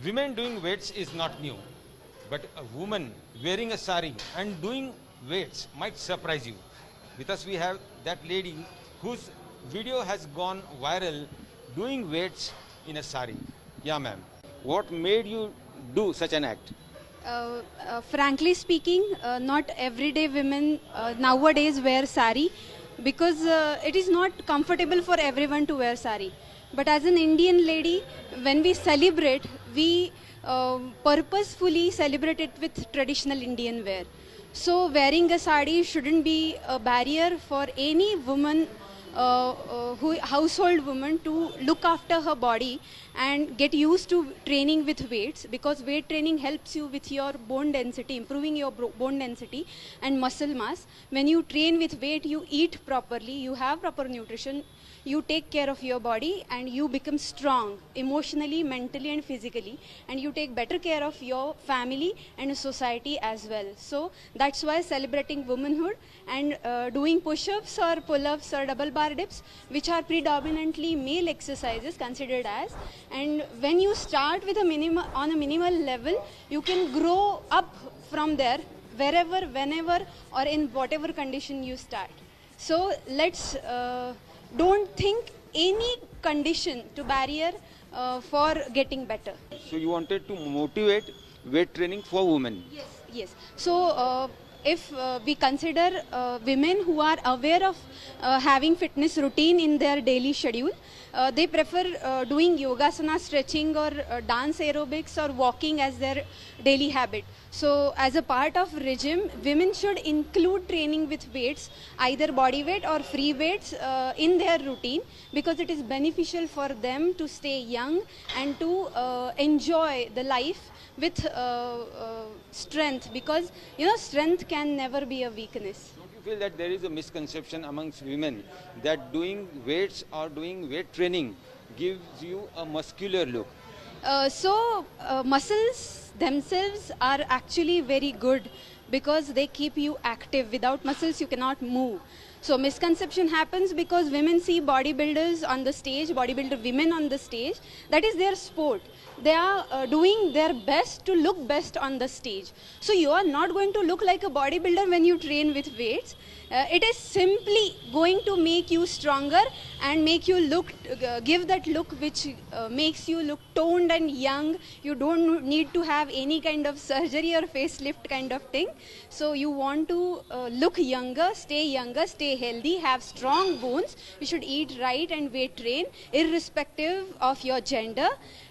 Women doing weights is not new, but a woman wearing a sari and doing weights might surprise you, because we have that lady whose video has gone viral doing weights in a sari. Yeah, ma'am. What made you do such an act? Frankly speaking, not everyday women nowadays wear sari because it is not comfortable for everyone to wear sari. But as an Indian lady, when we celebrate, we purposefully celebrate it with traditional Indian wear. So wearing a sari shouldn't be a barrier for any woman, household woman, to look after her body and get used to training with weights, because weight training helps you with your bone density, improving your bone density and muscle mass. When you train with weight, you eat properly, you have proper nutrition, you take care of your body, and you become strong emotionally, mentally and physically, and you take better care of your family and society as well. So that's why celebrating womanhood and doing push-ups or pull-ups or double bar dips, which are predominantly male exercises considered as, and when you start with a minimal level, you can grow up from there, wherever, whenever or in whatever condition you start. So let's don't think any condition to barrier for getting better. So you wanted to motivate weight training for women. Yes, yes. So if we consider women who are aware of having fitness routine in their daily schedule, they prefer doing yogasana, stretching or dance aerobics or walking as their daily habit. So as a part of regime, women should include training with weights, either body weight or free weights in their routine, because it is beneficial for them to stay young and to enjoy the life with strength, because strength can never be a weakness. Don't you feel that there is a misconception amongst women that doing weights or doing weight training gives you a muscular look? Muscles themselves are actually very good because they keep you active. Without muscles, you cannot move. So misconception happens because women see bodybuilders on the stage, bodybuilder women on the stage. That is their sport. They are doing their best to look best on the stage. So you are not going to look like a bodybuilder when you train with weights. It is simply going to make you stronger and make you look, give that look which makes you look toned and young. You don't need to have any kind of surgery or facelift kind of thing. So you want to look younger, stay healthy, have strong bones. You should eat right and weight train irrespective of your gender.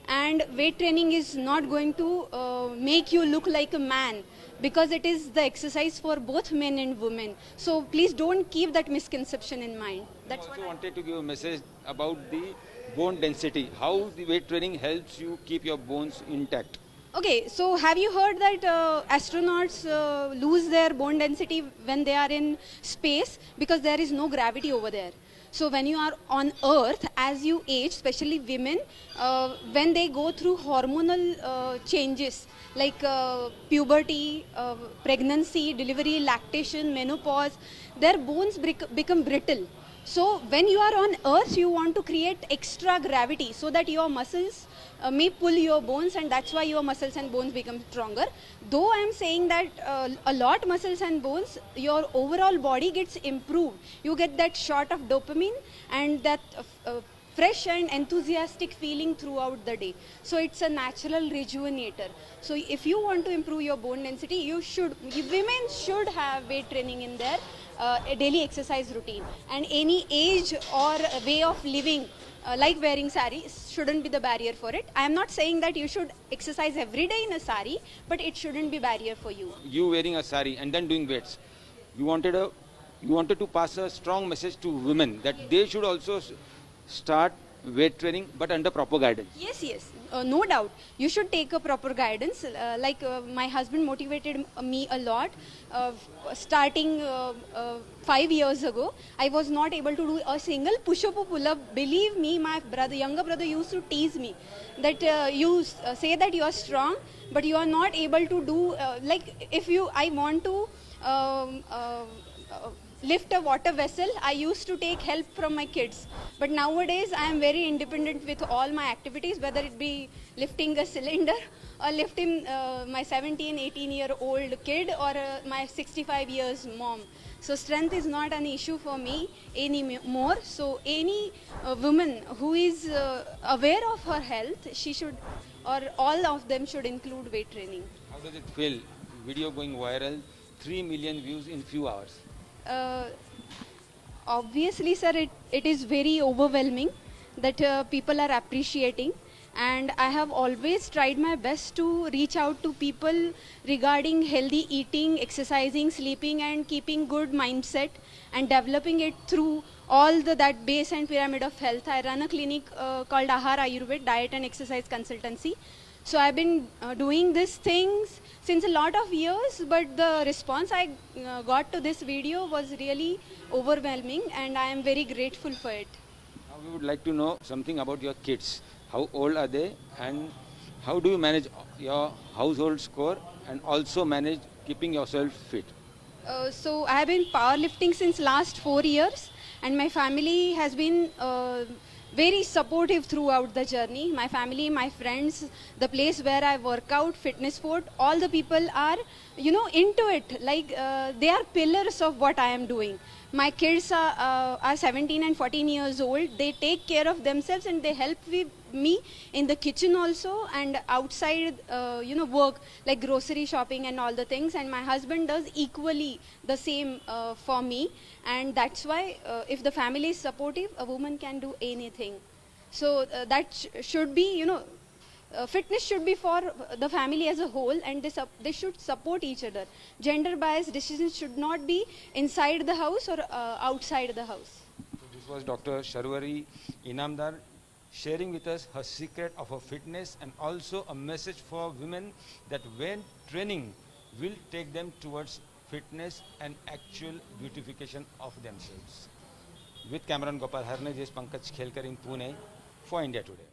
And weight training is not going to make you look like a man, because it is the exercise for both men and women. So please don't keep that misconception in mind. That's what I wanted to give a message about the bone density. How the weight training helps you keep your bones intact. Okay, so have you heard that astronauts lose their bone density when they are in space because there is no gravity over there? So when you are on Earth, as you age, especially women, when they go through hormonal changes like puberty, pregnancy, delivery, lactation, menopause, their bones become brittle. So when you are on Earth, you want to create extra gravity so that your muscles may pull your bones, and that's why your muscles and bones become stronger. Though I am saying that a lot muscles and bones, your overall body gets improved. You get that shot of dopamine and that fresh and enthusiastic feeling throughout the day. So it's a natural rejuvenator. So if you want to improve your bone density, women should have weight training in their a daily exercise routine. And any age or way of living, like wearing sari, shouldn't be the barrier for it. I am not saying that you should exercise every day in a sari, but it shouldn't be barrier for you. You wearing a sari and then doing weights, you wanted to pass a strong message to women that they should also start weight training, but under proper guidance. Yes, no doubt. You should take a proper guidance. My husband motivated me a lot. Starting 5 years ago, I was not able to do a single push-up or pull-up. Believe me, my younger brother used to tease me that you say that you are strong, but you are not able to do, I want to lift a water vessel, I used to take help from my kids. But nowadays I am very independent with all my activities, whether it be lifting a cylinder or lifting my 17-18-year-old kid or my 65 years mom. So strength is not an issue for me anymore. So any woman who is aware of her health, she should, or all of them should include weight training. How does it feel? Video going viral, 3 million views in few hours. Obviously, sir, it is very overwhelming that people are appreciating, and I have always tried my best to reach out to people regarding healthy eating, exercising, sleeping, and keeping good mindset and developing it through all that base and pyramid of health. I run a clinic called Ahar Ayurved Diet and Exercise Consultancy. So I've been doing these things since a lot of years, but the response I got to this video was really overwhelming, and I am very grateful for it. Now we would like to know something about your kids. How old are they, and how do you manage your household score and also manage keeping yourself fit? So I have been powerlifting since last 4 years, and my family has been very supportive throughout the journey. My family, my friends, the place where I work out, fitness sport, all the people are, into it. Like they are pillars of what I am doing. My kids are 17 and 14 years old. They take care of themselves and they help me in the kitchen also and outside, work like grocery shopping and all the things. And my husband does equally the same for me. And that's why if the family is supportive, a woman can do anything. So that should be, fitness should be for the family as a whole, and they should support each other. Gender biased decisions should not be inside the house or outside the house. So this was Dr. Sharvari Inamdar sharing with us her secret of her fitness and also a message for women that when training will take them towards fitness and actual beautification of themselves. With Cameron Gopal Harnage, Pankaj Khelkar in Pune for India Today.